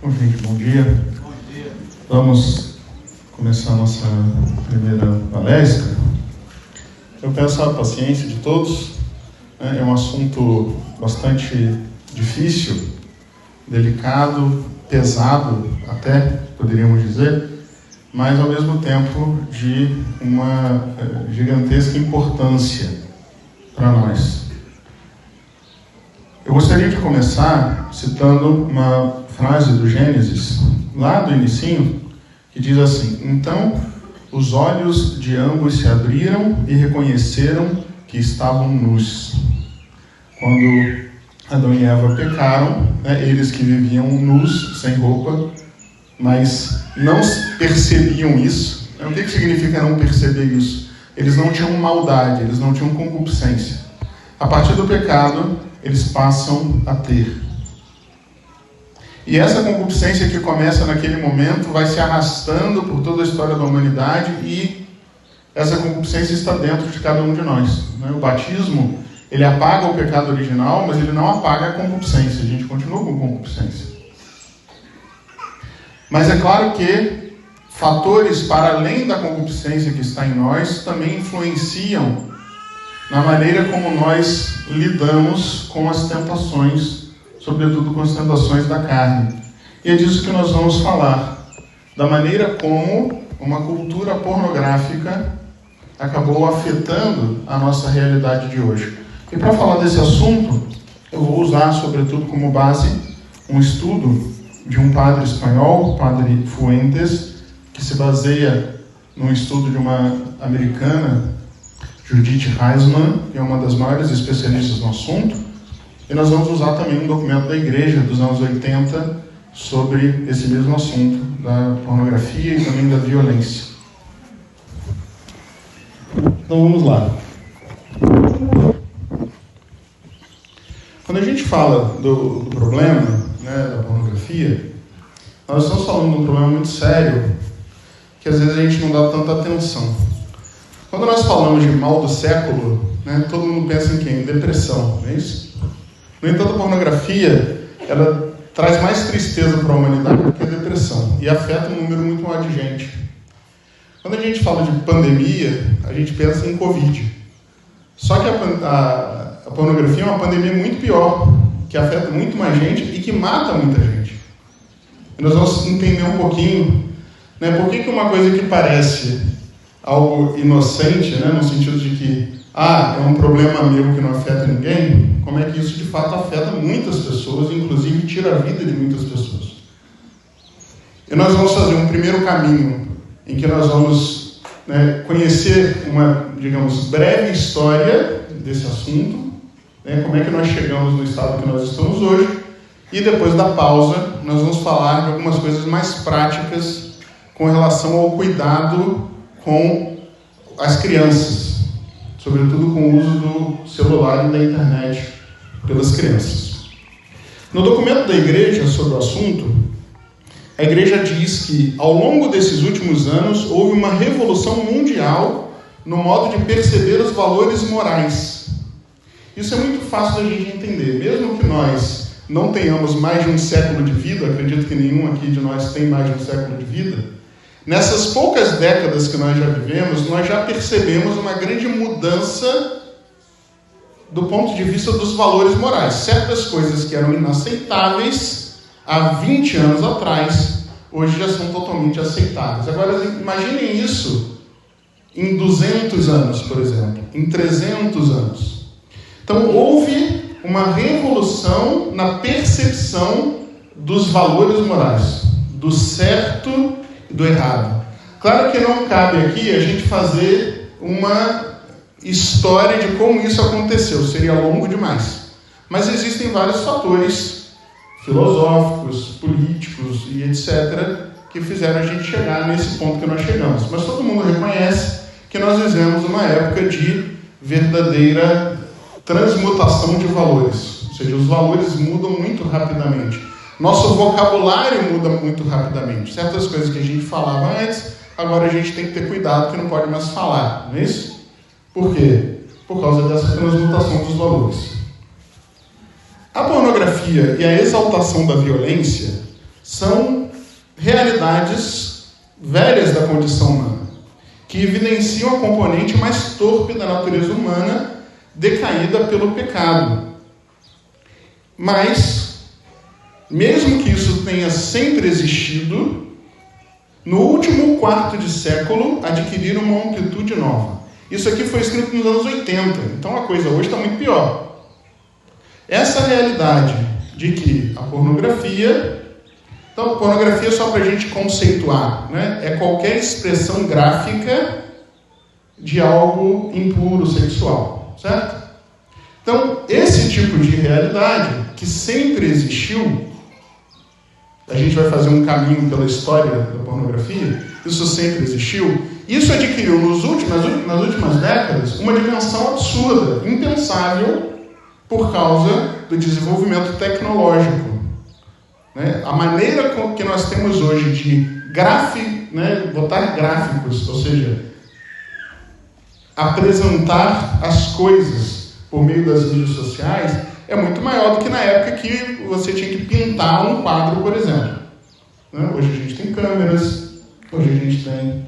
Bom, gente, bom dia. Bom dia. Vamos começar a nossa primeira palestra. Eu peço a paciência de todos. É um assunto bastante difícil, delicado, pesado até, poderíamos dizer, mas ao mesmo tempo de uma gigantesca importância para nós. Eu gostaria de começar citando uma frase do Gênesis, lá do inicinho, que diz assim: então os olhos de ambos se abriram e reconheceram que estavam nus. Quando Adão e Eva pecaram, eles que viviam nus, sem roupa, mas não percebiam isso. O que significa não perceber isso? Eles não tinham maldade, eles não tinham concupiscência. A partir do pecado, eles passam a ter. E essa concupiscência que começa naquele momento vai se arrastando por toda a história da humanidade, e essa concupiscência está dentro de cada um de nós. O batismo, ele apaga o pecado original, mas ele não apaga a concupiscência. A gente continua com concupiscência. Mas é claro que fatores para além da concupiscência que está em nós também influenciam na maneira como nós lidamos com as tentações, sobretudo com as tentações da carne. E é disso que nós vamos falar, da maneira como uma cultura pornográfica acabou afetando a nossa realidade de hoje. E para falar desse assunto, eu vou usar, sobretudo, como base um estudo de um padre espanhol, padre Fuentes, que se baseia num estudo de uma americana, Judith Heisman, que é uma das maiores especialistas no assunto, e nós vamos usar também um documento da igreja dos anos 80 sobre esse mesmo assunto, da pornografia e também da violência. Então vamos lá. Quando a gente fala do problema, da pornografia, nós estamos falando de um problema muito sério, que às vezes a gente não dá tanta atenção. Quando nós falamos de mal do século, todo mundo pensa em quem? Em depressão, não é isso? No entanto, a pornografia, ela traz mais tristeza para a humanidade do que a depressão, e afeta um número muito maior de gente. Quando a gente fala de pandemia, a gente pensa em Covid. Só que a pornografia é uma pandemia muito pior, que afeta muito mais gente e que mata muita gente. E nós vamos entender um pouquinho, por que uma coisa que parece algo inocente, no sentido de que é um problema meu que não afeta ninguém, como é que isso de fato afeta muitas pessoas, inclusive tira a vida de muitas pessoas. E nós vamos fazer um primeiro caminho em que nós vamos conhecer uma, digamos, breve história desse assunto, como é que nós chegamos no estado que nós estamos hoje, e depois da pausa nós vamos falar de algumas coisas mais práticas com relação ao cuidado com as crianças, sobretudo com o uso do celular e da internet pelas crianças. No documento da igreja sobre o assunto, a igreja diz que ao longo desses últimos anos houve uma revolução mundial no modo de perceber os valores morais. Isso é muito fácil da gente entender. Mesmo que nós não tenhamos mais de um século de vida, acredito que nenhum aqui de nós tem mais de um século de vida, nessas poucas décadas que nós já vivemos, nós já percebemos uma grande mudança do ponto de vista dos valores morais. Certas coisas que eram inaceitáveis há 20 anos atrás, hoje já são totalmente aceitáveis. Agora, imaginem isso em 200 anos, por exemplo, em 300 anos. Então, houve uma revolução na percepção dos valores morais, do certo e do errado. Claro que não cabe aqui a gente fazer uma história de como isso aconteceu, seria longo demais. Mas existem vários fatores filosóficos, políticos e etc., que fizeram a gente chegar nesse ponto que nós chegamos. Mas todo mundo reconhece que nós vivemos uma época de verdadeira transmutação de valores. Ou seja, os valores mudam muito rapidamente. Nosso vocabulário muda muito rapidamente. Certas coisas que a gente falava antes, agora a gente tem que ter cuidado que não pode mais falar. Não é isso? Por quê? Por causa dessa transmutação dos valores. A pornografia e a exaltação da violência são realidades velhas da condição humana, que evidenciam a componente mais torpe da natureza humana, decaída pelo pecado. Mas, mesmo que isso tenha sempre existido, no último quarto de século adquiriram uma amplitude nova. Isso aqui foi escrito nos anos 80, então a coisa hoje está muito pior. Essa realidade de que a pornografia... Então, pornografia, só para a gente conceituar, né? É qualquer expressão gráfica de algo impuro sexual, certo? Então, esse tipo de realidade, que sempre existiu, a gente vai fazer um caminho pela história da pornografia, isso sempre existiu, isso adquiriu nas últimas décadas uma dimensão absurda, impensável, por causa do desenvolvimento tecnológico. Né? A maneira que nós temos hoje de botar gráficos, ou seja, apresentar as coisas por meio das mídias sociais, é muito maior do que na época que você tinha que pintar um quadro, por exemplo. Né? Hoje a gente tem câmeras, hoje a gente tem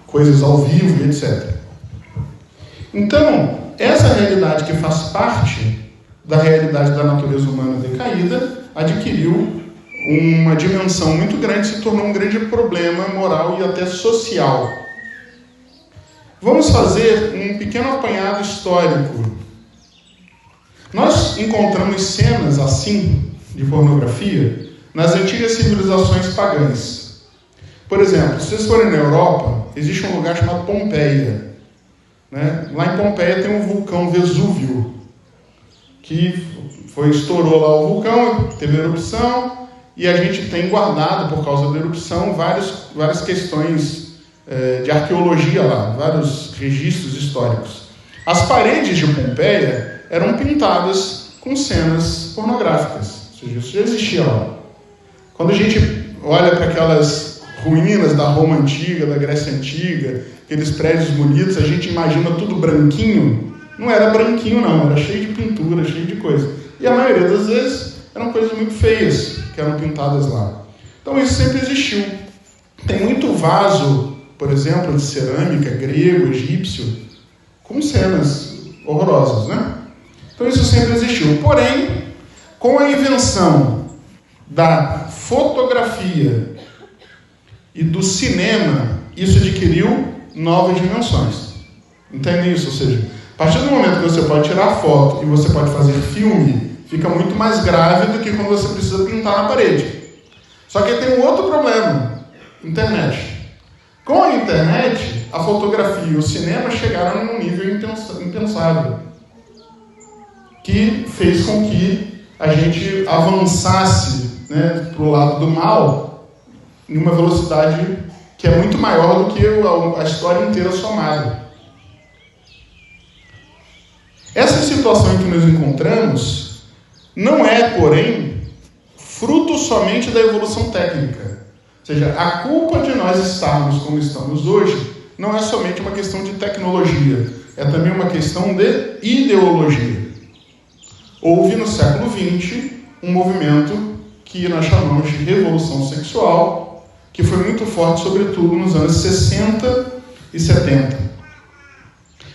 coisas ao vivo, etc. Então, essa realidade que faz parte da realidade da natureza humana decaída, adquiriu uma dimensão muito grande, se tornou um grande problema moral e até social. Vamos fazer um pequeno apanhado histórico. Nós encontramos cenas assim, de pornografia, nas antigas civilizações pagãs. Por exemplo, se vocês forem na Europa, existe um lugar chamado Pompeia. Né? Lá em Pompeia tem um vulcão Vesúvio, que estourou lá o vulcão, teve erupção, e a gente tem guardado, por causa da erupção, várias questões de arqueologia lá, vários registros históricos. As paredes de Pompeia eram pintadas com cenas pornográficas, ou seja, isso já existia lá. Quando a gente olha para aquelas ruínas da Roma Antiga, da Grécia Antiga, aqueles prédios bonitos, a gente imagina tudo branquinho. Não era branquinho não, era cheio de pintura, cheio de coisa. E a maioria das vezes eram coisas muito feias que eram pintadas lá. Então isso sempre existiu. Tem muito vaso, por exemplo, de cerâmica, grego, egípcio, com cenas horrorosas, né? Então isso sempre existiu. Porém, com a invenção da fotografia e do cinema, isso adquiriu novas dimensões. Entende isso? Ou seja, a partir do momento que você pode tirar foto e você pode fazer filme, fica muito mais grave do que quando você precisa pintar na parede. Só que tem um outro problema: internet. Com a internet, a fotografia e o cinema chegaram num nível impensável, que fez com que a gente avançasse, né, para o lado do mal em uma velocidade que é muito maior do que a história inteira somada. Essa situação em que nos encontramos não é, porém, fruto somente da evolução técnica. Ou seja, a culpa de nós estarmos como estamos hoje não é somente uma questão de tecnologia, é também uma questão de ideologia. Houve no século XX um movimento que nós chamamos de revolução sexual, que foi muito forte, sobretudo nos anos 60 e 70.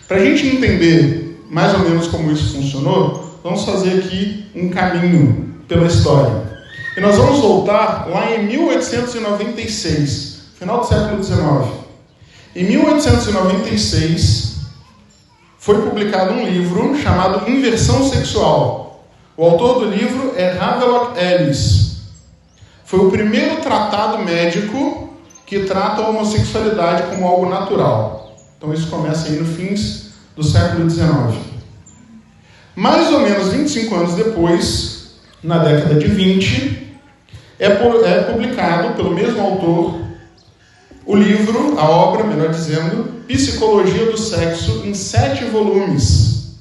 Para a gente entender mais ou menos como isso funcionou, vamos fazer aqui um caminho pela história. E nós vamos voltar lá em 1896, final do século XIX. Em 1896, foi publicado um livro chamado Inversão Sexual. O autor do livro é Havelock Ellis. Foi o primeiro tratado médico que trata a homossexualidade como algo natural. Então isso começa aí no fins do século XIX. Mais ou menos 25 anos depois, na década de 20, é publicado pelo mesmo autor o livro, a obra, melhor dizendo, Psicologia do Sexo, em 7 volumes.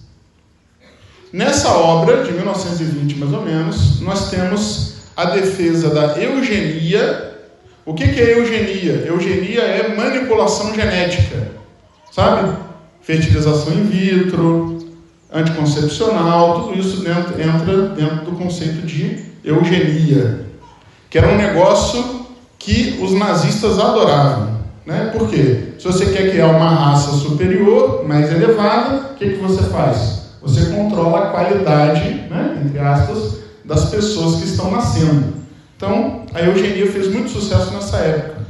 Nessa obra, de 1920 mais ou menos, nós temos a defesa da eugenia. O que é eugenia? Eugenia é manipulação genética, sabe? Fertilização in vitro, anticoncepcional, tudo isso entra dentro do conceito de eugenia. que era um negócio que os nazistas adoravam. Né? Por quê? Se você quer criar uma raça superior, mais elevada, o que você faz? Você controla a qualidade, né, entre aspas, das pessoas que estão nascendo. Então, a eugenia fez muito sucesso nessa época.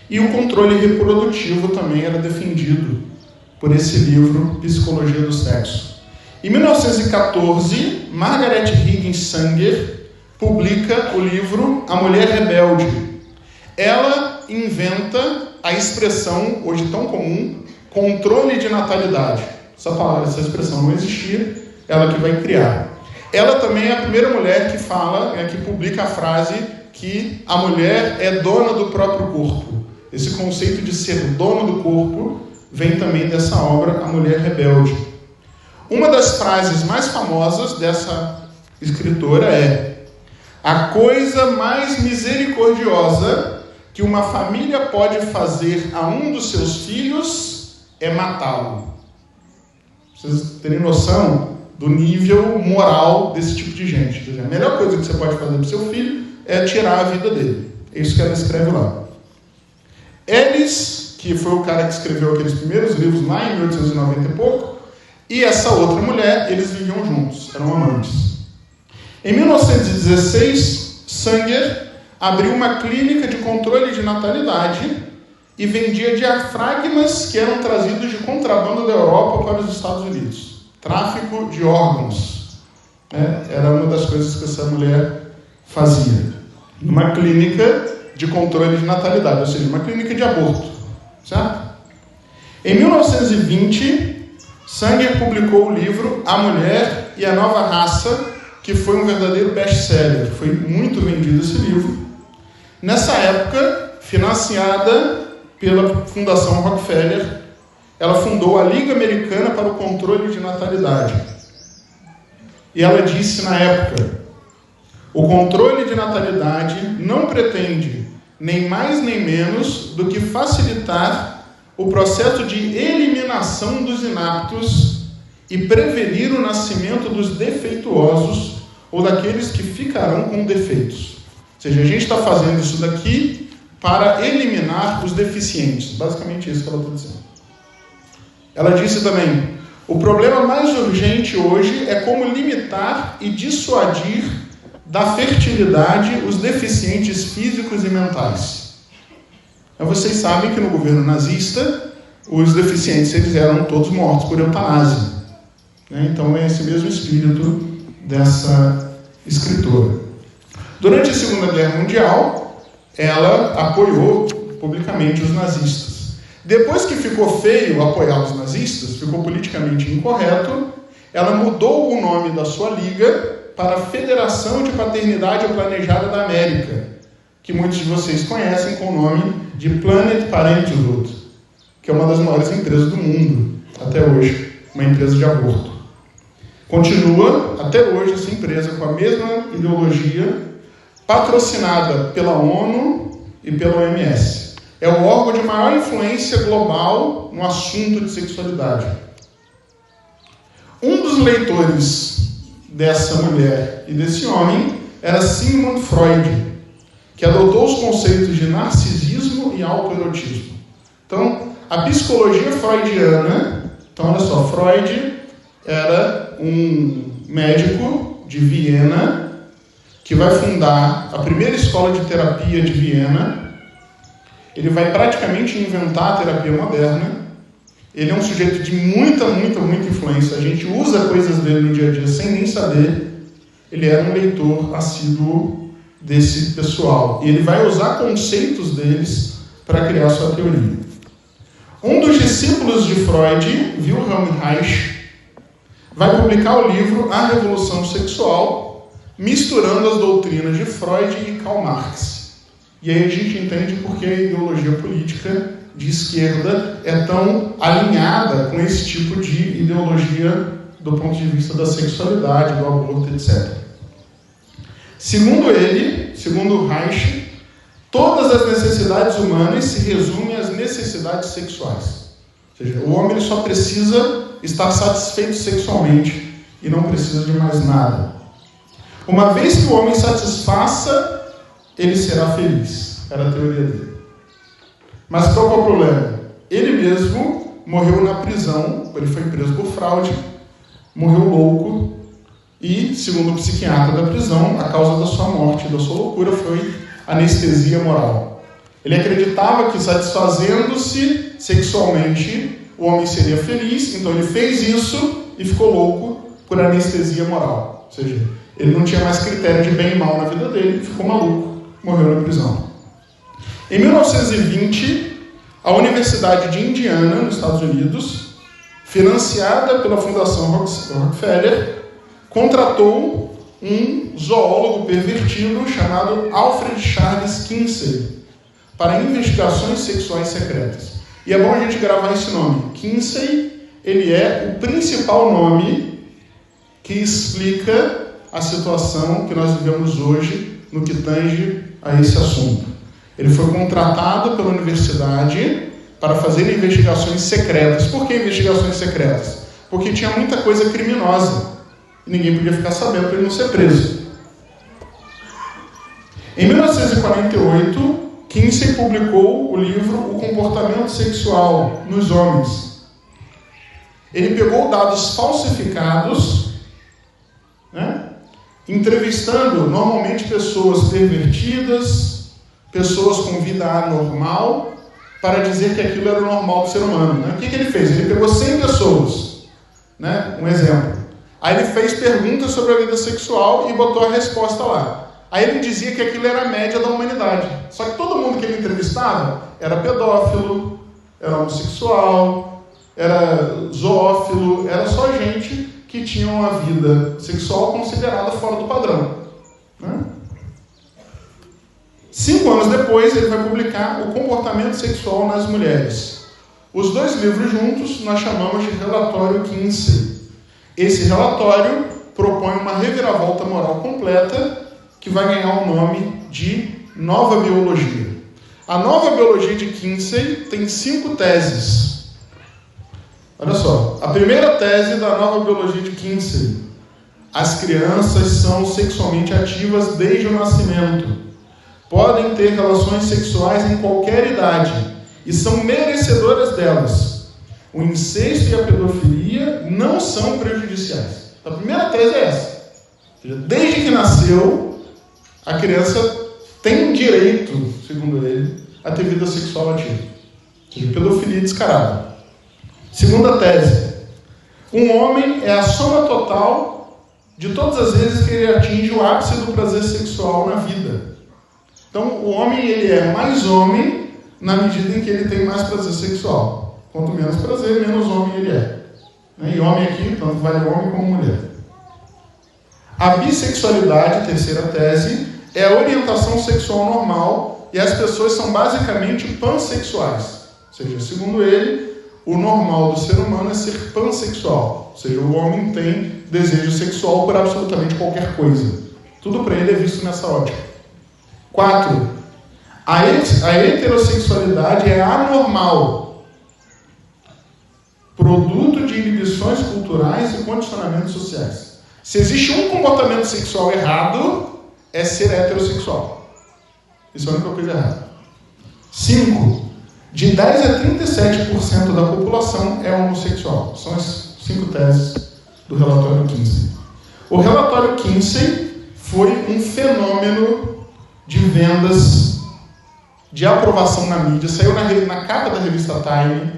E o controle reprodutivo também era defendido por esse livro, Psicologia do Sexo. Em 1914, Margaret Higgins Sanger publica o livro A Mulher Rebelde. Ela inventa a expressão, hoje tão comum, controle de natalidade. Essa expressão não existia, ela que vai criar. Ela também é a primeira mulher que fala, que publica a frase que a mulher é dona do próprio corpo. Esse conceito de ser dono do corpo vem também dessa obra, A Mulher Rebelde. Uma das frases mais famosas dessa escritora é: a coisa mais misericordiosa que uma família pode fazer a um dos seus filhos é matá-lo. Vocês terem noção do nível moral desse tipo de gente. A melhor coisa que você pode fazer para o seu filho é tirar a vida dele. É isso que ela escreve lá. Ellis, que foi o cara que escreveu aqueles primeiros livros lá em 1890 e pouco, e essa outra mulher, eles viviam juntos, eram amantes. Em 1916, Sanger abriu uma clínica de controle de natalidade e vendia diafragmas que eram trazidos de contrabando da Europa para os Estados Unidos. Tráfico de órgãos. Era uma das coisas que essa mulher fazia. Numa clínica de controle de natalidade, ou seja, uma clínica de aborto. Certo? Em 1920, Sanger publicou o livro A Mulher e a Nova Raça, que foi um verdadeiro best-seller. Foi muito vendido esse livro. Nessa época, financiada pela Fundação Rockefeller, ela fundou a Liga Americana para o Controle de Natalidade. E ela disse na época: o controle de natalidade não pretende nem mais nem menos do que facilitar o processo de eliminação dos inaptos e prevenir o nascimento dos defeituosos ou daqueles que ficarão com defeitos. Ou seja, a gente está fazendo isso daqui para eliminar os deficientes. Basicamente isso que ela está dizendo. Ela disse também: o problema mais urgente hoje é como limitar e dissuadir da fertilidade os deficientes físicos e mentais. Vocês sabem que no governo nazista, os deficientes eles eram todos mortos por eutanásia. Então é esse mesmo espírito dessa escritora. Durante a Segunda Guerra Mundial, ela apoiou publicamente os nazistas. Depois que ficou feio apoiar os nazistas, ficou politicamente incorreto, ela mudou o nome da sua liga para a Federação de Paternidade Planejada da América, que muitos de vocês conhecem com o nome de Planned Parenthood, que é uma das maiores empresas do mundo, até hoje, uma empresa de aborto. Continua, até hoje, essa empresa com a mesma ideologia, patrocinada pela ONU e pela OMS. É o órgão de maior influência global no assunto de sexualidade. Um dos leitores dessa mulher e desse homem era Sigmund Freud, que adotou os conceitos de narcisismo e autoerotismo. Então, a psicologia freudiana, então olha só, Freud era um médico de Viena que vai fundar a primeira escola de terapia de Viena. Ele vai praticamente inventar a terapia moderna. Ele é um sujeito de muita influência. A gente usa coisas dele no dia a dia sem nem saber. Ele era um leitor assíduo desse pessoal. E ele vai usar conceitos deles para criar sua teoria. Um dos discípulos de Freud, Wilhelm Reich, vai publicar o livro A Revolução Sexual, misturando as doutrinas de Freud e Karl Marx. E aí a gente entende por que a ideologia política de esquerda é tão alinhada com esse tipo de ideologia do ponto de vista da sexualidade, do aborto, etc. Segundo ele, segundo Reich, todas as necessidades humanas se resumem às necessidades sexuais. Ou seja, o homem só precisa estar satisfeito sexualmente e não precisa de mais nada. Uma vez que o homem satisfaça ele será feliz. Era a teoria dele. Mas qual é o problema? Ele mesmo morreu na prisão, ele foi preso por fraude, morreu louco e, segundo o psiquiatra da prisão, a causa da sua morte, da sua loucura, foi anestesia moral. Ele acreditava que, satisfazendo-se sexualmente, o homem seria feliz, então ele fez isso e ficou louco por anestesia moral. Ou seja, ele não tinha mais critério de bem e mal na vida dele, ficou maluco, morreu na prisão. Em 1920, a Universidade de Indiana, nos Estados Unidos, financiada pela Fundação Rockefeller, contratou um zoólogo pervertido chamado Alfred Charles Kinsey para investigações sexuais secretas. E é bom a gente gravar esse nome. Kinsey, ele é o principal nome que explica a situação que nós vivemos hoje no que tange a esse assunto. Ele foi contratado pela universidade para fazer investigações secretas. Por que investigações secretas? Porque tinha muita coisa criminosa. E ninguém podia ficar sabendo para ele não ser preso. Em 1948, Kinsey publicou o livro O Comportamento Sexual nos Homens. Ele pegou dados falsificados, entrevistando normalmente pessoas pervertidas, pessoas com vida anormal, para dizer que aquilo era o normal do ser humano. O que ele fez? Ele pegou 100 pessoas, um exemplo. Aí ele fez perguntas sobre a vida sexual e botou a resposta lá. Aí ele dizia que aquilo era a média da humanidade. Só que todo mundo que ele entrevistava era pedófilo, era homossexual, era zoófilo, era só gente que tinha uma vida sexual considerada fora do padrão. 5 anos depois, ele vai publicar O Comportamento Sexual nas Mulheres. Os 2 livros juntos nós chamamos de Relatório Kinsey. Esse relatório propõe uma reviravolta moral completa que vai ganhar o nome de Nova Biologia. A Nova Biologia de Kinsey tem 5 teses. Olha só, a primeira tese da Nova Biologia de Kinsey: as crianças são sexualmente ativas desde o nascimento. Podem ter relações sexuais em qualquer idade e são merecedoras delas. O incesto e a pedofilia não são prejudiciais. A primeira tese é essa. Ou seja, desde que nasceu, a criança tem direito, segundo ele, a ter vida sexual ativa. Ou seja, pedofilia descarada. Segunda tese: um homem é a soma total de todas as vezes que ele atinge o ápice do prazer sexual na vida. Então, o homem ele é mais homem na medida em que ele tem mais prazer sexual. Quanto menos prazer, menos homem ele é. E homem aqui, tanto vale homem como mulher. A bissexualidade, terceira tese, é a orientação sexual normal e as pessoas são basicamente pansexuais. Ou seja, segundo ele, o normal do ser humano é ser pansexual. Ou seja, o homem tem desejo sexual por absolutamente qualquer coisa. Tudo para ele é visto nessa ótica. 4. A heterossexualidade é anormal, produto de inibições culturais e condicionamentos sociais. Se existe um comportamento sexual errado, é ser heterossexual. Isso é a única coisa errada. 5. De 10 a 37% da população é homossexual. São as 5 teses do relatório Kinsey. O relatório Kinsey foi um fenômeno de vendas, de aprovação na mídia, saiu na capa da revista Time.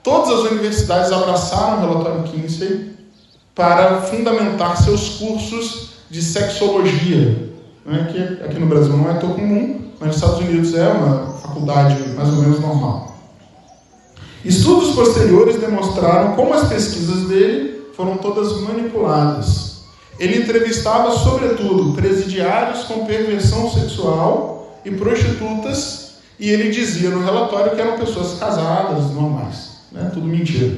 Todas as universidades abraçaram o relatório Kinsey para fundamentar seus cursos de sexologia, que aqui no Brasil não é tão comum, mas nos Estados Unidos é uma faculdade mais ou menos normal. Estudos posteriores demonstraram como as pesquisas dele foram todas manipuladas. Ele entrevistava, sobretudo, presidiários com perversão sexual e prostitutas, e ele dizia no relatório que eram pessoas casadas, normais. Tudo mentira.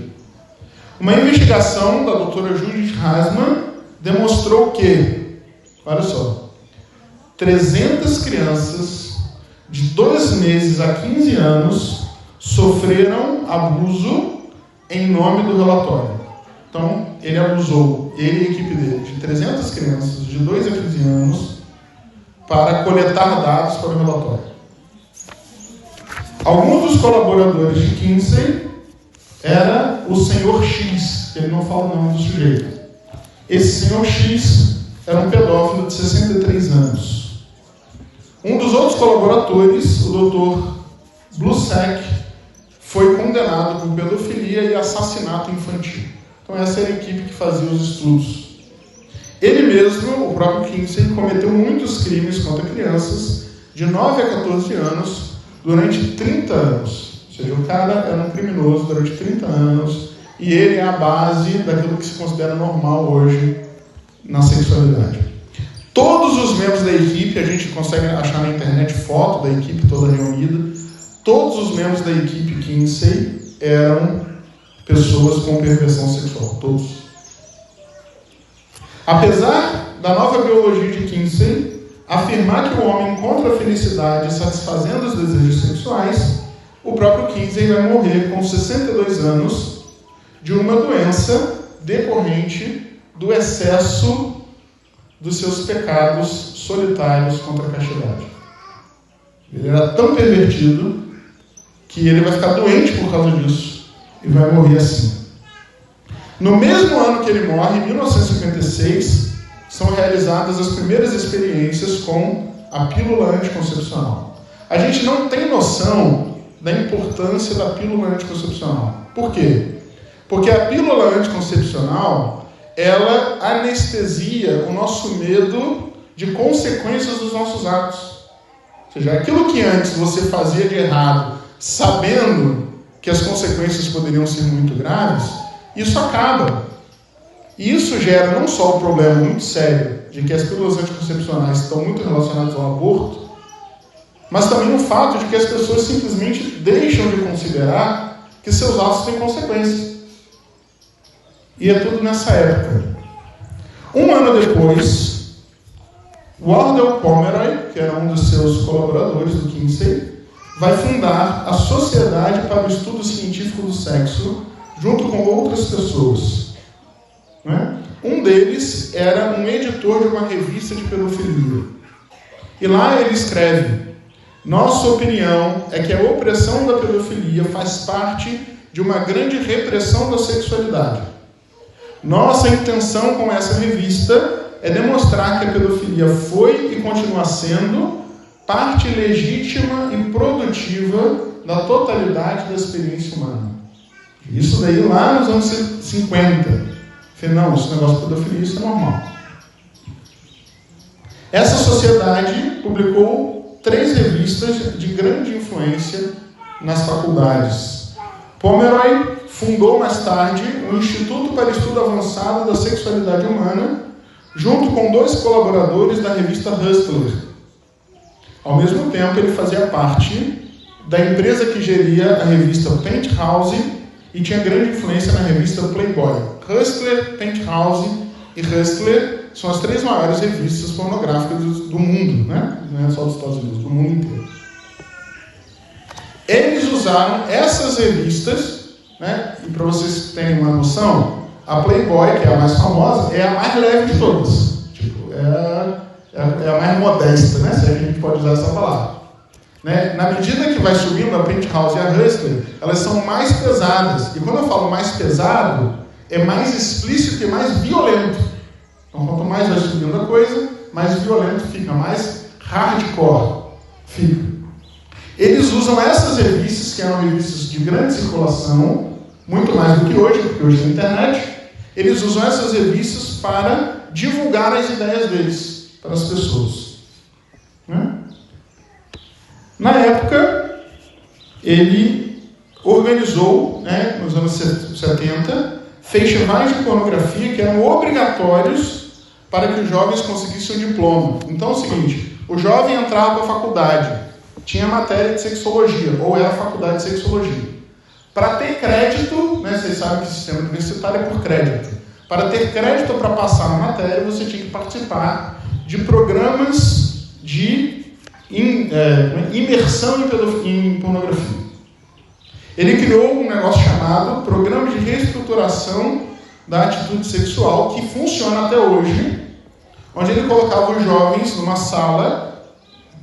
Uma investigação da doutora Judith Hasman demonstrou que, olha só, 300 crianças de 2 meses a 15 anos sofreram abuso em nome do relatório. Então, ele abusou, ele e a equipe dele, de 300 crianças de 2 a 15 anos, para coletar dados para o relatório. Alguns dos colaboradores de Kinsey era o senhor X, que ele não fala o nome do sujeito. Esse senhor X era um pedófilo de 63 anos. Um dos outros colaboradores, o Dr. Blusek, foi condenado por pedofilia e assassinato infantil. Então essa era a equipe que fazia os estudos. Ele mesmo, o próprio Kinsey, cometeu muitos crimes contra crianças de 9 a 14 anos durante 30 anos. Ou seja, o cara era um criminoso durante 30 anos e ele é a base daquilo que se considera normal hoje na sexualidade. Todos os membros da equipe, a gente consegue achar na internet foto da equipe toda reunida, todos os membros da equipe Kinsey eram pessoas com perversão sexual, todos. Apesar da nova biologia de Kinsey afirmar que o homem encontra a felicidade satisfazendo os desejos sexuais, o próprio Kinsey vai morrer com 62 anos de uma doença decorrente do excesso dos seus pecados solitários contra a castidade. Ele era tão pervertido que ele vai ficar doente por causa disso e vai morrer assim. No mesmo ano que ele morre, em 1956, são realizadas as primeiras experiências com a pílula anticoncepcional. A gente não tem noção da importância da pílula anticoncepcional. Por quê? Porque a pílula anticoncepcional, ela anestesia o nosso medo de consequências dos nossos atos. Ou seja, aquilo que antes você fazia de errado, sabendo que as consequências poderiam ser muito graves, isso acaba. E isso gera não só um problema muito sério de que as pílulas anticoncepcionais estão muito relacionadas ao aborto, mas também o fato de que as pessoas simplesmente deixam de considerar que seus atos têm consequências. E é tudo nessa época. Um ano depois, Wardell Pomeroy, que era um dos seus colaboradores do Kinsey, vai fundar a Sociedade para o Estudo Científico do Sexo, junto com outras pessoas. Um deles era um editor de uma revista de pedofilia. E lá ele escreve: nossa opinião é que a opressão da pedofilia faz parte de uma grande repressão da sexualidade. Nossa intenção com essa revista é demonstrar que a pedofilia foi e continua sendo parte legítima e produtiva da totalidade da experiência humana. Isso daí lá nos anos 50. Falei, não, esse negócio de pedofilia, isso é normal. Essa sociedade publicou 3 revistas de grande influência nas faculdades. Pomeroy fundou mais tarde o Instituto para Estudo Avançado da Sexualidade Humana, junto com 2 colaboradores da revista Hustler. Ao mesmo tempo, ele fazia parte da empresa que geria a revista Penthouse e tinha grande influência na revista Playboy. Hustler, Penthouse e Hustler são as 3 maiores revistas pornográficas do mundo, né? Não é só dos Estados Unidos, do mundo inteiro. Eles usaram essas revistas, né? E para vocês terem uma noção, a Playboy, que é a mais famosa, é a mais leve de todas. Tipo, é a mais modesta, né? Se a gente pode usar essa palavra. Né? Na medida que vai subindo a Penthouse e a Hustler, elas são mais pesadas. E quando eu falo mais pesado, é mais explícito e mais violento. Então, quanto mais vai subindo a coisa, mais violento fica, mais hardcore fica. Eles usam essas revistas, que eram revistas de grande circulação, muito mais do que hoje, porque hoje tem internet. Eles usam essas revistas para divulgar as ideias deles para as pessoas. Né? Na época, ele organizou, né, nos anos 70, festivais de pornografia que eram obrigatórios para que os jovens conseguissem um diploma. Então é o seguinte, o jovem entrava para a faculdade, tinha matéria de sexologia, ou era faculdade de sexologia. Para ter crédito, né, vocês sabem que o sistema universitário é por crédito. Para ter crédito para passar na matéria, você tinha que participar de programas de imersão em pornografia. Ele criou um negócio chamado Programa de Reestruturação da Atitude Sexual, que funciona até hoje, onde ele colocava os jovens numa sala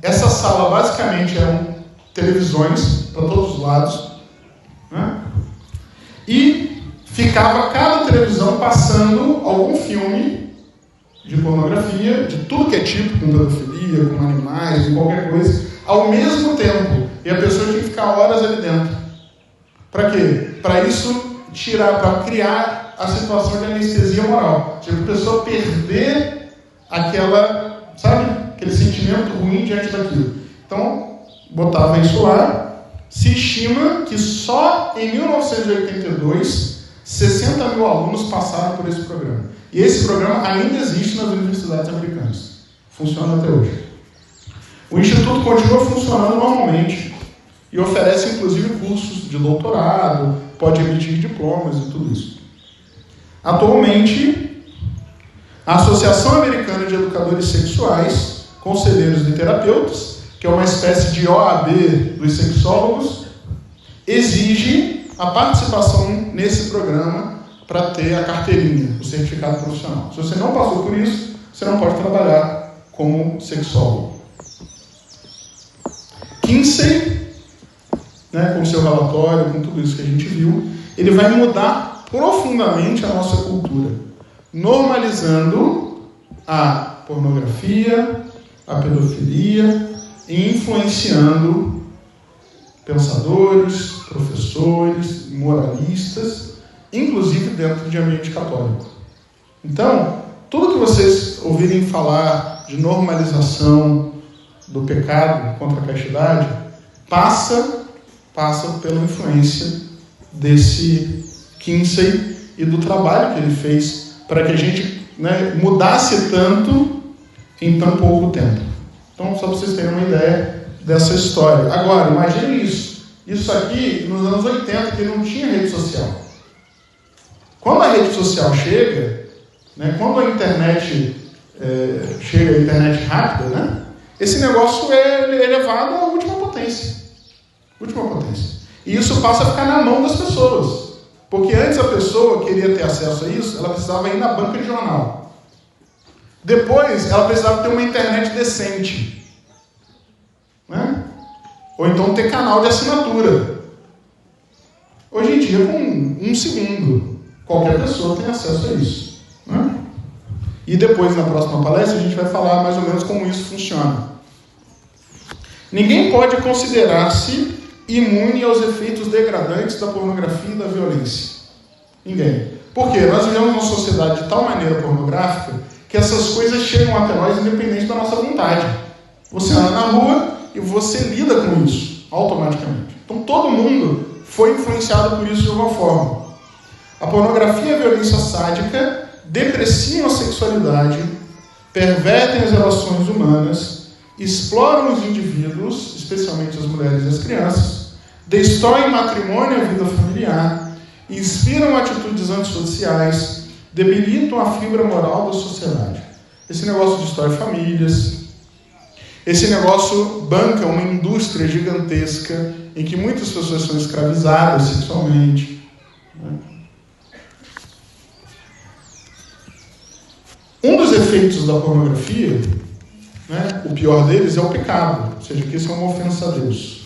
Essa sala basicamente eram televisões para todos os lados, né? E ficava cada televisão passando algum filme de pornografia, de tudo que é tipo, com pedofilia, com animais, com qualquer coisa, ao mesmo tempo. E a pessoa tinha que ficar horas ali dentro. Para quê? Para isso para criar a situação de anestesia moral. Para a pessoa perder aquele sentimento ruim diante daquilo. Então, botava isso lá. Se estima que só em 1982, 60 mil alunos passaram por esse programa. E esse programa ainda existe nas universidades americanas. Funciona até hoje. O Instituto continua funcionando normalmente e oferece, inclusive, cursos de doutorado, pode emitir diplomas e tudo isso. Atualmente, a Associação Americana de Educadores Sexuais, Conselheiros e Terapeutas, que é uma espécie de OAB dos sexólogos, exige a participação nesse programa para ter a carteirinha, o certificado profissional. Se você não passou por isso, você não pode trabalhar como sexólogo. Kinsey, com seu relatório, com tudo isso que a gente viu, ele vai mudar profundamente a nossa cultura, normalizando a pornografia, a pedofilia e influenciando pensadores, professores, moralistas, inclusive dentro de ambiente católico. Então, tudo que vocês ouvirem falar de normalização do pecado contra a castidade passa pela influência desse Kinsey e do trabalho que ele fez para que a gente mudasse tanto em tão pouco tempo. Então, só para vocês terem uma ideia dessa história. Agora, imagine isso. Isso aqui, nos anos 80, que não tinha rede social. Quando a rede social chega, quando a internet chega, a internet rápida, esse negócio é elevado à última potência. Última potência. E isso passa a ficar na mão das pessoas. Porque antes a pessoa queria ter acesso a isso, ela precisava ir na banca de jornal. Depois, ela precisava ter uma internet decente. Ou então ter canal de assinatura. Hoje em dia, com 1 segundo, qualquer pessoa tem acesso a isso. E depois, na próxima palestra, a gente vai falar mais ou menos como isso funciona. Ninguém pode considerar-se imune aos efeitos degradantes da pornografia e da violência. Ninguém. Por quê? Nós vivemos uma sociedade de tal maneira pornográfica que essas coisas chegam até nós independente da nossa vontade. Você anda na rua e você lida com isso automaticamente. Então todo mundo foi influenciado por isso de alguma forma. A pornografia e a violência sádica depreciam a sexualidade, pervertem as relações humanas, exploram os indivíduos, especialmente as mulheres e as crianças, destroem matrimônio e a vida familiar, inspiram atitudes antissociais, debilitam a fibra moral da sociedade. Esse negócio destrói famílias, esse negócio banca uma indústria gigantesca em que muitas pessoas são escravizadas sexualmente. Um dos efeitos da pornografia, o pior deles, é o pecado, ou seja, que isso é uma ofensa a Deus.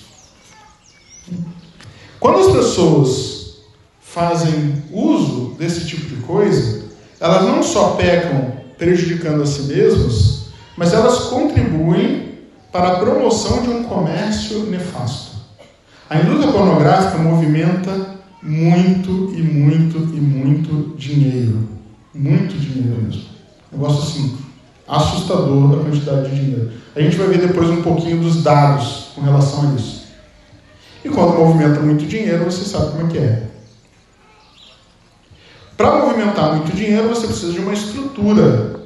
Quando as pessoas fazem uso desse tipo de coisa, elas não só pecam prejudicando a si mesmas, mas elas contribuem para a promoção de um comércio nefasto. A indústria pornográfica movimenta muito e muito e muito dinheiro. Muito dinheiro mesmo. Negócio assim, assustador da quantidade de dinheiro. A gente vai ver depois um pouquinho dos dados com relação a isso. E quando movimenta muito dinheiro, você sabe como é que é. Para movimentar muito dinheiro, você precisa de uma estrutura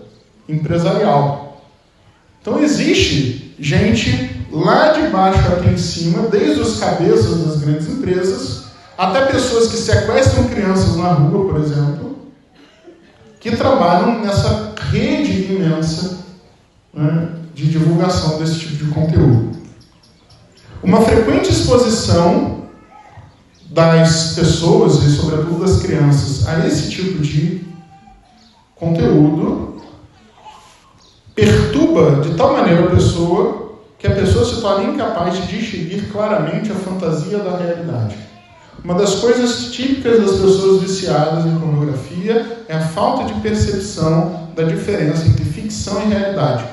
empresarial. Então existe gente lá de baixo até em cima, desde os cabeças das grandes empresas, até pessoas que sequestram crianças na rua, por exemplo, que trabalham nessa rede imensa de divulgação desse tipo de conteúdo. Uma frequente exposição das pessoas, e sobretudo das crianças, a esse tipo de conteúdo perturba de tal maneira a pessoa que a pessoa se torna incapaz de distinguir claramente a fantasia da realidade. Uma das coisas típicas das pessoas viciadas em pornografia é a falta de percepção da diferença entre ficção e realidade,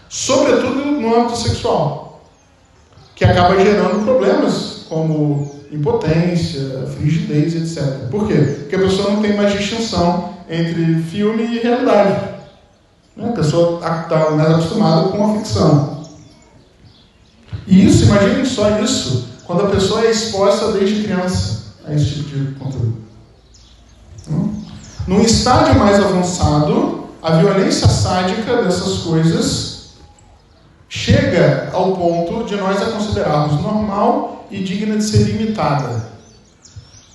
sobretudo no âmbito sexual, que acaba gerando problemas como impotência, frigidez, etc. Por quê? Porque a pessoa não tem mais distinção entre filme e realidade. A pessoa está mais acostumada com a ficção. E isso, imaginem só isso, quando a pessoa é exposta desde criança a esse tipo de conteúdo. Num estágio mais avançado, a violência sádica dessas coisas chega ao ponto de nós a considerarmos normal e digna de ser limitada.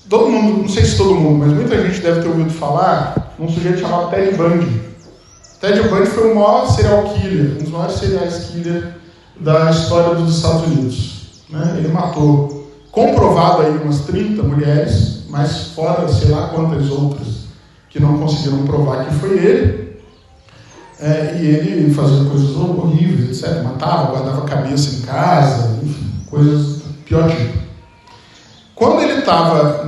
Todo mundo, não sei se todo mundo, mas muita gente deve ter ouvido falar num sujeito chamado Ted Bundy. Ted Bundy foi o maior serial killer, um dos maiores serial killers da história dos Estados Unidos. Ele matou, comprovado aí, umas 30 mulheres, mas fora sei lá quantas outras que não conseguiram provar que foi ele. E ele fazia coisas horríveis, etc. Matava, guardava a cabeça em casa, enfim, coisas do pior tipo. Quando ele estava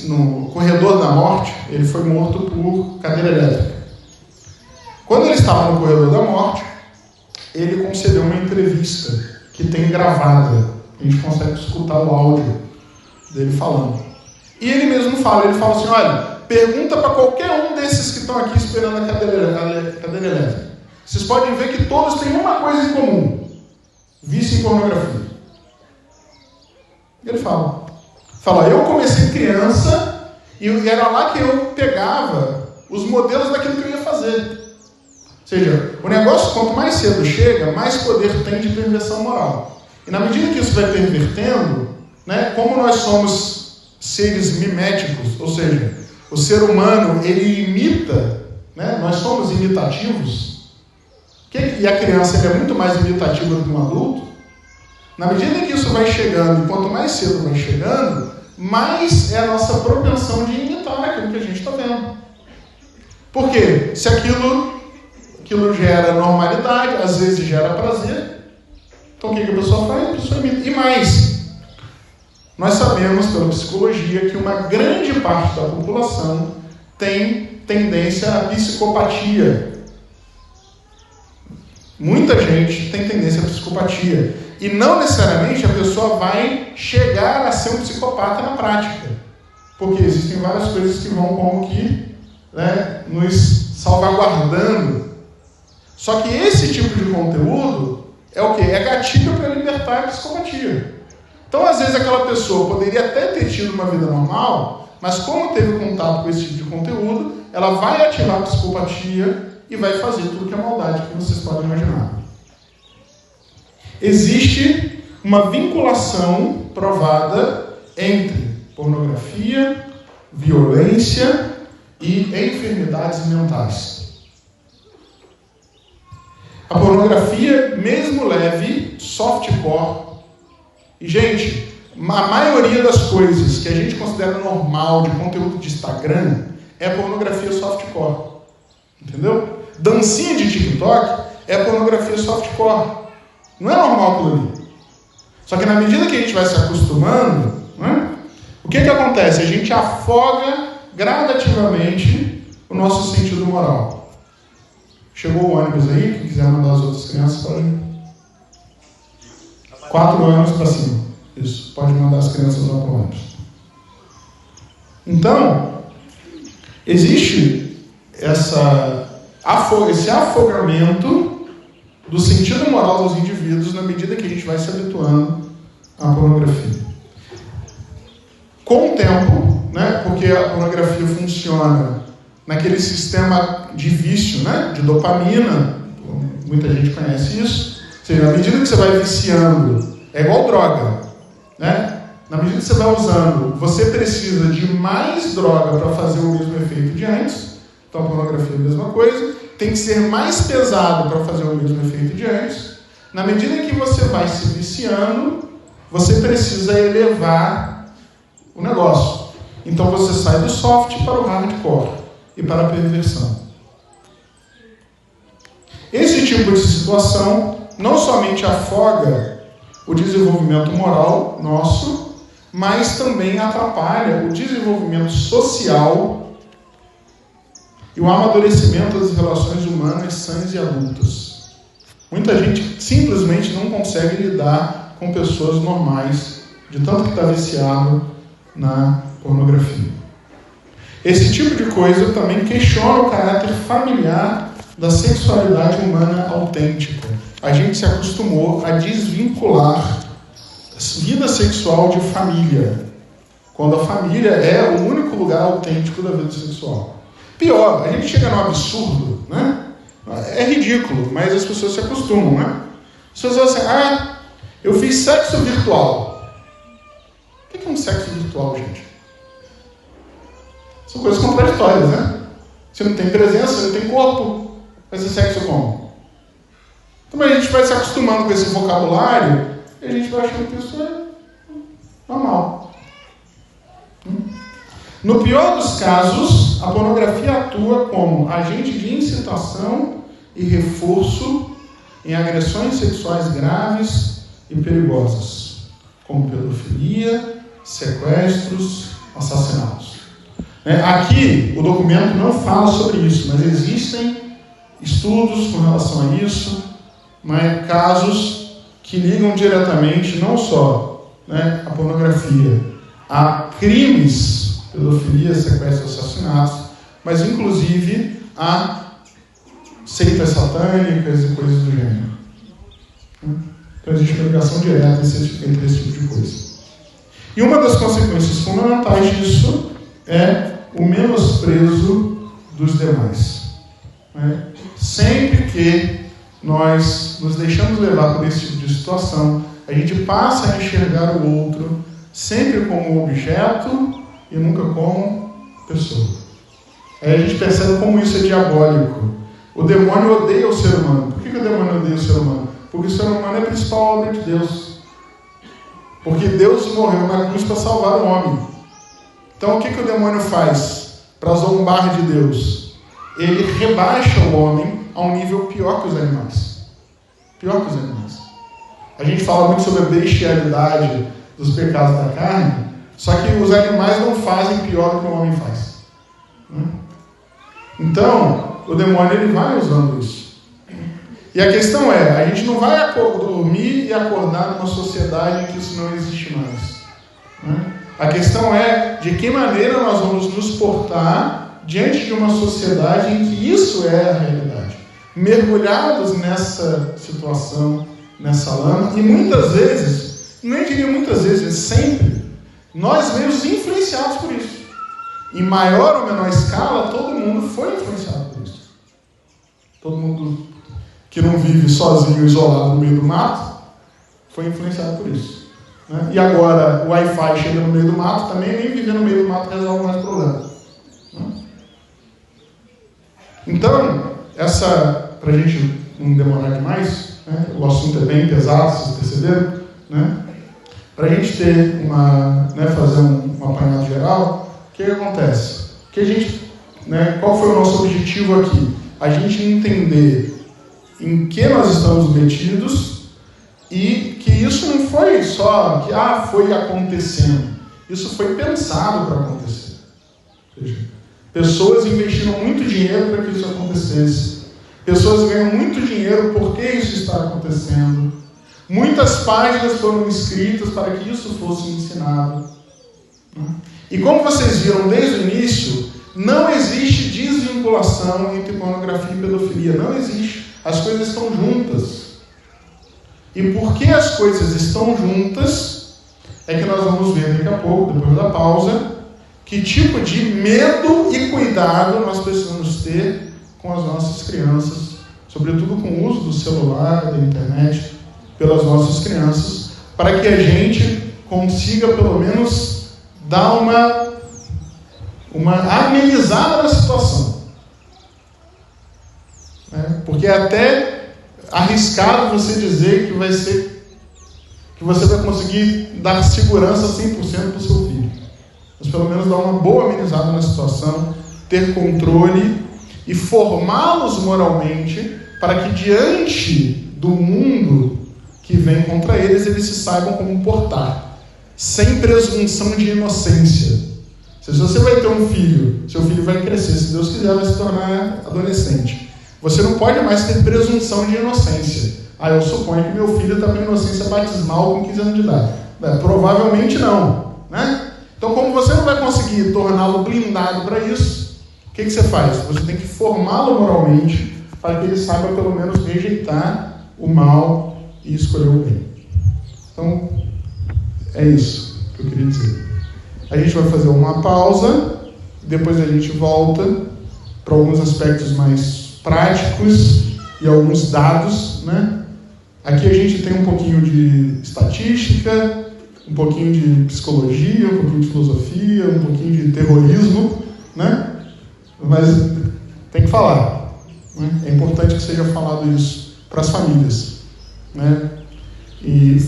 no corredor da morte, ele foi morto por cadeira elétrica. Quando ele estava no corredor da morte, ele concedeu uma entrevista que tem gravada. A gente consegue escutar o áudio dele falando. E ele mesmo fala assim, olha, pergunta para qualquer um desses que estão aqui esperando a cadeira elétrica. Vocês podem ver que todos têm uma coisa em comum: vício em pornografia. Ele fala, eu comecei criança e era lá que eu pegava os modelos daquilo que eu ia fazer. Ou seja, o negócio, quanto mais cedo chega, mais poder tem de perversão moral. E na medida que isso vai pervertendo, como nós somos seres miméticos, ou seja, o ser humano, ele imita, nós somos imitativos, e a criança é muito mais imitativa do que um adulto. Na medida que isso vai chegando, e quanto mais cedo vai chegando, mais é a nossa propensão de imitar aquilo que a gente está vendo. Por quê? Se aquilo gera normalidade, às vezes gera prazer, então o que a pessoa faz? A pessoa imita. E mais, nós sabemos pela psicologia que uma grande parte da população tem tendência à psicopatia. Muita gente tem tendência à psicopatia. E não necessariamente a pessoa vai chegar a ser um psicopata na prática. Porque existem várias coisas que vão como que nos salvaguardando. Só que esse tipo de conteúdo é o quê? É gatilho para libertar a psicopatia. Então, às vezes, aquela pessoa poderia até ter tido uma vida normal, mas como teve contato com esse tipo de conteúdo, ela vai ativar a psicopatia e vai fazer tudo que é maldade que vocês podem imaginar. Existe uma vinculação provada entre pornografia, violência e enfermidades mentais. A pornografia, mesmo leve, softcore. E, gente, a maioria das coisas que a gente considera normal de conteúdo de Instagram é pornografia softcore. Entendeu? Dancinha de TikTok é pornografia softcore. Não é normal aquilo ali. Só que na medida que a gente vai se acostumando, o que acontece? A gente afoga gradativamente o nosso sentido moral. Chegou o ônibus aí, quem quiser mandar as outras crianças, pode. 4 anos para cima. Isso, pode mandar as crianças lá para o ônibus. Então, existe esse afogamento do sentido moral dos indivíduos na medida que a gente vai se habituando à pornografia. Com o tempo, porque a pornografia funciona naquele sistema de vício, de dopamina, muita gente conhece isso, ou seja, na medida que você vai viciando, é igual droga, na medida que você vai usando, você precisa de mais droga para fazer o mesmo efeito de antes, então a pornografia é a mesma coisa, tem que ser mais pesado para fazer o mesmo efeito de antes. Na medida que você vai se viciando, você precisa elevar o negócio. Então você sai do soft para o hardcore e para a perversão. Esse tipo de situação não somente afoga o desenvolvimento moral nosso, mas também atrapalha o desenvolvimento social e o amadurecimento das relações humanas sãs e adultas. Muita gente simplesmente não consegue lidar com pessoas normais, de tanto que está viciado na pornografia. Esse tipo de coisa também questiona o caráter familiar da sexualidade humana autêntica. A gente se acostumou a desvincular vida sexual de família, quando a família é o único lugar autêntico da vida sexual. Pior, a gente chega no absurdo, né? É ridículo, mas as pessoas se acostumam, né? As pessoas falam assim, eu fiz sexo virtual. O que é um sexo virtual, gente? São coisas contraditórias, né? Você não tem presença, você não tem corpo, vai ser sexo como? Então a gente vai se acostumando com esse vocabulário e a gente vai achando que isso é normal. No pior dos casos, a pornografia atua como agente de incitação e reforço em agressões sexuais graves e perigosas, como pedofilia, sequestros, assassinatos. Aqui, o documento não fala sobre isso, mas existem estudos com relação a isso, casos que ligam diretamente não só a pornografia a crimes, pedofilia, sequestros, assassinatos, mas inclusive a seitas satânicas e coisas do gênero. Então existe uma ligação direta entre esse tipo de coisa. E uma das consequências fundamentais disso é o menosprezo dos demais. Sempre que nós nos deixamos levar por esse tipo de situação, a gente passa a enxergar o outro sempre como objeto e nunca como pessoa. Aí a gente percebe como isso é diabólico. O demônio odeia o ser humano. Por que o demônio odeia o ser humano? Porque o ser humano é a principal obra de Deus. Porque Deus morreu na cruz para salvar o homem. Então o que o demônio faz para zombar de Deus? Ele rebaixa o homem a um nível pior que os animais. Pior que os animais. A gente fala muito sobre a bestialidade dos pecados da carne, só que os animais não fazem pior do que o homem faz. Então, o demônio ele vai usando isso. E a questão é, a gente não vai dormir e acordar numa sociedade em que isso não existe mais. A questão é de que maneira nós vamos nos portar diante de uma sociedade em que isso é a realidade. Mergulhados nessa situação, nessa lama, e muitas vezes, nem diria muitas vezes, sempre, nós mesmos influenciados por isso. Em maior ou menor escala, todo mundo foi influenciado por isso. Todo mundo que não vive sozinho, isolado no meio do mato, foi influenciado por isso. E agora o Wi-Fi chega no meio do mato, também nem viver no meio do mato resolve mais problema. Então, para a gente não demorar demais, o assunto é bem pesado, vocês perceberam, para a gente ter fazer um apanhado geral, o que acontece? Qual foi o nosso objetivo aqui? A gente entender em que nós estamos metidos e que isso não foi só que foi acontecendo. Isso foi pensado para acontecer. Ou seja, pessoas investiram muito dinheiro para que isso acontecesse. Pessoas ganham muito dinheiro porque isso está acontecendo. Muitas páginas foram escritas para que isso fosse ensinado. E como vocês viram desde o início, não existe desvinculação entre pornografia e pedofilia. Não existe. As coisas estão juntas. E porque as coisas estão juntas, é que nós vamos ver daqui a pouco, depois da pausa, que tipo de medo e cuidado nós precisamos ter com as nossas crianças, sobretudo com o uso do celular, da internet, pelas nossas crianças, para que a gente consiga pelo menos dar uma amenizada na situação. Porque é até arriscado você dizer que você vai conseguir dar segurança 100% para o seu filho. Mas pelo menos dar uma boa amenizada na situação, ter controle e formá-los moralmente para que diante do mundo que vem contra eles, eles se saibam como portar, sem presunção de inocência. Se você vai ter um filho, seu filho vai crescer, se Deus quiser, vai se tornar adolescente. Você não pode mais ter presunção de inocência. Eu suponho que meu filho está com inocência batismal com 15 anos de idade. Provavelmente não, né? Então, como você não vai conseguir torná-lo blindado para isso, o que você faz? Você tem que formá-lo moralmente para que ele saiba, pelo menos, rejeitar o mal e escolher o bem. Então, é isso que eu queria dizer. A gente vai fazer uma pausa, depois a gente volta para alguns aspectos mais práticos e alguns dados, né? Aqui a gente tem um pouquinho de estatística, um pouquinho de psicologia, um pouquinho de filosofia, um pouquinho de terrorismo, né? Mas tem que falar, né? É importante que seja falado isso para as famílias, né? E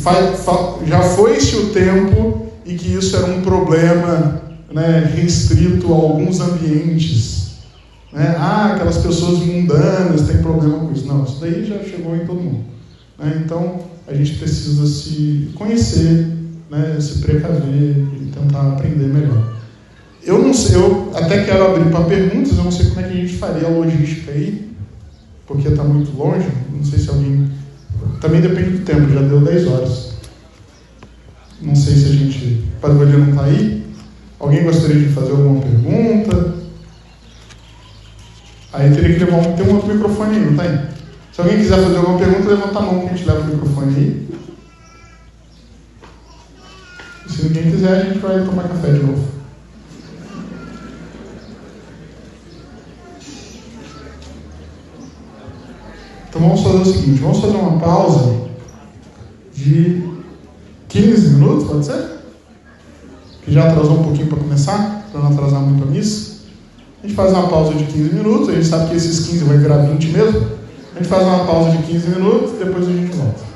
já foi-se o tempo em que isso era um problema, né, restrito a alguns ambientes, né? Aquelas pessoas mundanas têm problema com isso. Não, isso daí já chegou em todo mundo, né? Então a gente precisa se conhecer, né, se precaver e tentar aprender melhor. Eu não sei, eu até quero abrir para perguntas, eu não sei como é que a gente faria a logística aí, porque está muito longe, não sei se alguém... Também depende do tempo, já deu 10 horas. Não sei se a gente... O Padre Valdir não está aí? Alguém gostaria de fazer alguma pergunta? Aí teria que levar tem um outro microfone aí, não está aí? Se alguém quiser fazer alguma pergunta, levanta a mão que a gente leva o microfone aí. Se ninguém quiser, a gente vai tomar café de novo. Então vamos fazer o seguinte, vamos fazer uma pausa de 15 minutos, pode ser? Que já atrasou um pouquinho para começar, para não atrasar muito a missa. A gente faz uma pausa de 15 minutos, a gente sabe que esses 15 vai virar 20 mesmo. A gente faz uma pausa de 15 minutos e depois a gente volta.